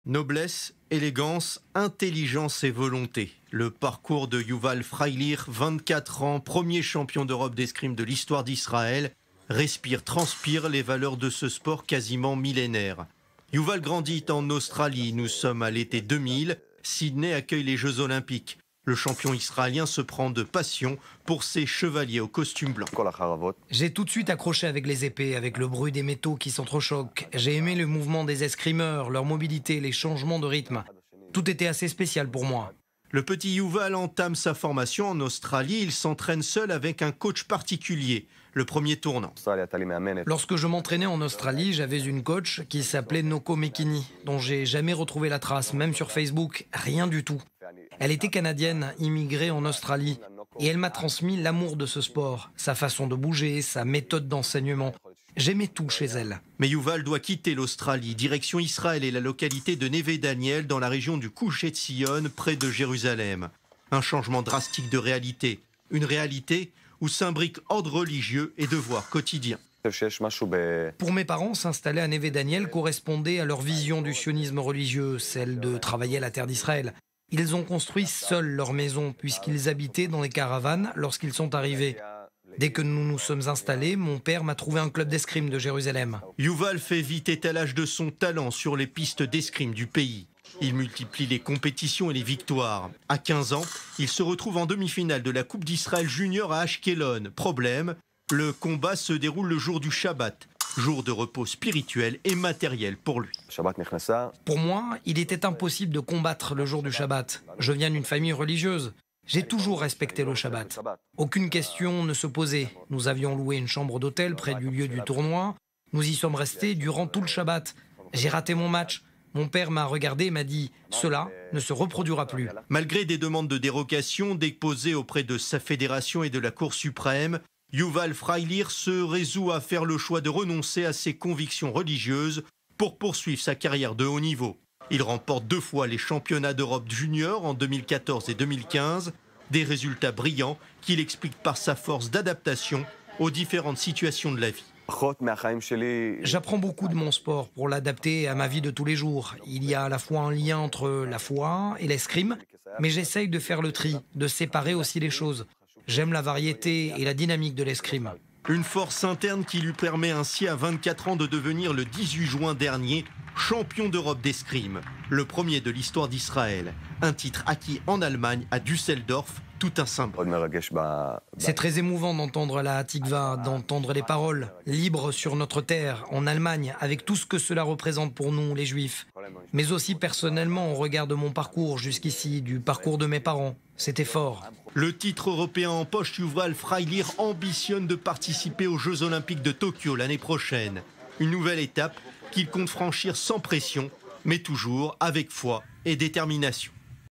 Noblesse, élégance, intelligence et volonté. Le parcours de Yuval Freilich, 24 ans, premier champion d'Europe d'escrime de l'histoire d'Israël, respire, transpire les valeurs de ce sport quasiment millénaire. Yuval grandit en Australie, nous sommes à l'été 2000, Sydney accueille les Jeux Olympiques. Le champion israélien se prend de passion pour ses chevaliers au costume blanc. J'ai tout de suite accroché avec les épées, avec le bruit des métaux qui s'entrechoquent. J'ai aimé le mouvement des escrimeurs, leur mobilité, les changements de rythme. Tout était assez spécial pour moi. Le petit Yuval entame sa formation en Australie. Il s'entraîne seul avec un coach particulier, le premier tournant. Lorsque je m'entraînais en Australie, j'avais une coach qui s'appelait Noko Mekini, dont j'ai jamais retrouvé la trace, même sur Facebook, rien du tout. Elle était canadienne, immigrée en Australie, et elle m'a transmis l'amour de ce sport, sa façon de bouger, sa méthode d'enseignement. J'aimais tout chez elle. Mais Yuval doit quitter l'Australie, direction Israël et la localité de Neve Daniel, dans la région du Gush Etzion, près de Jérusalem. Un changement drastique de réalité. Une réalité où s'imbriquent ordre religieux et devoirs quotidiens. Pour mes parents, s'installer à Neve Daniel correspondait à leur vision du sionisme religieux, celle de travailler la terre d'Israël. Ils ont construit seuls leur maison, puisqu'ils habitaient dans les caravanes lorsqu'ils sont arrivés. Dès que nous nous sommes installés, mon père m'a trouvé un club d'escrime de Jérusalem. Yuval fait vite étalage de son talent sur les pistes d'escrime du pays. Il multiplie les compétitions et les victoires. À 15 ans, il se retrouve en demi-finale de la Coupe d'Israël junior à Ashkelon. Problème, le combat se déroule le jour du Shabbat, jour de repos spirituel et matériel pour lui. Pour moi, il était impossible de combattre le jour du Shabbat. Je viens d'une famille religieuse. J'ai toujours respecté le Shabbat. Aucune question ne se posait. Nous avions loué une chambre d'hôtel près du lieu du tournoi. Nous y sommes restés durant tout le Shabbat. J'ai raté mon match. Mon père m'a regardé et m'a dit « Cela ne se reproduira plus ». Malgré des demandes de dérogation déposées auprès de sa fédération et de la Cour suprême, Yuval Freilich se résout à faire le choix de renoncer à ses convictions religieuses pour poursuivre sa carrière de haut niveau. Il remporte 2 fois les championnats d'Europe junior en 2014 et 2015, des résultats brillants qu'il explique par sa force d'adaptation aux différentes situations de la vie. J'apprends beaucoup de mon sport pour l'adapter à ma vie de tous les jours. Il y a à la fois un lien entre la foi et l'escrime, mais j'essaye de faire le tri, de séparer aussi les choses. J'aime la variété et la dynamique de l'escrime. Une force interne qui lui permet ainsi à 24 ans de devenir le 18 juin dernier champion d'Europe d'escrime, le premier de l'histoire d'Israël. Un titre acquis en Allemagne à Düsseldorf, tout un symbole. C'est très émouvant d'entendre la Hatikva, d'entendre les paroles libres sur notre terre, en Allemagne, avec tout ce que cela représente pour nous, les Juifs. Mais aussi personnellement, au regard de mon parcours jusqu'ici, du parcours de mes parents. C'était fort. Le titre européen en poche, Yuval Freilich ambitionne de participer aux Jeux Olympiques de Tokyo l'année prochaine. Une nouvelle étape qu'il compte franchir sans pression, mais toujours avec foi et détermination.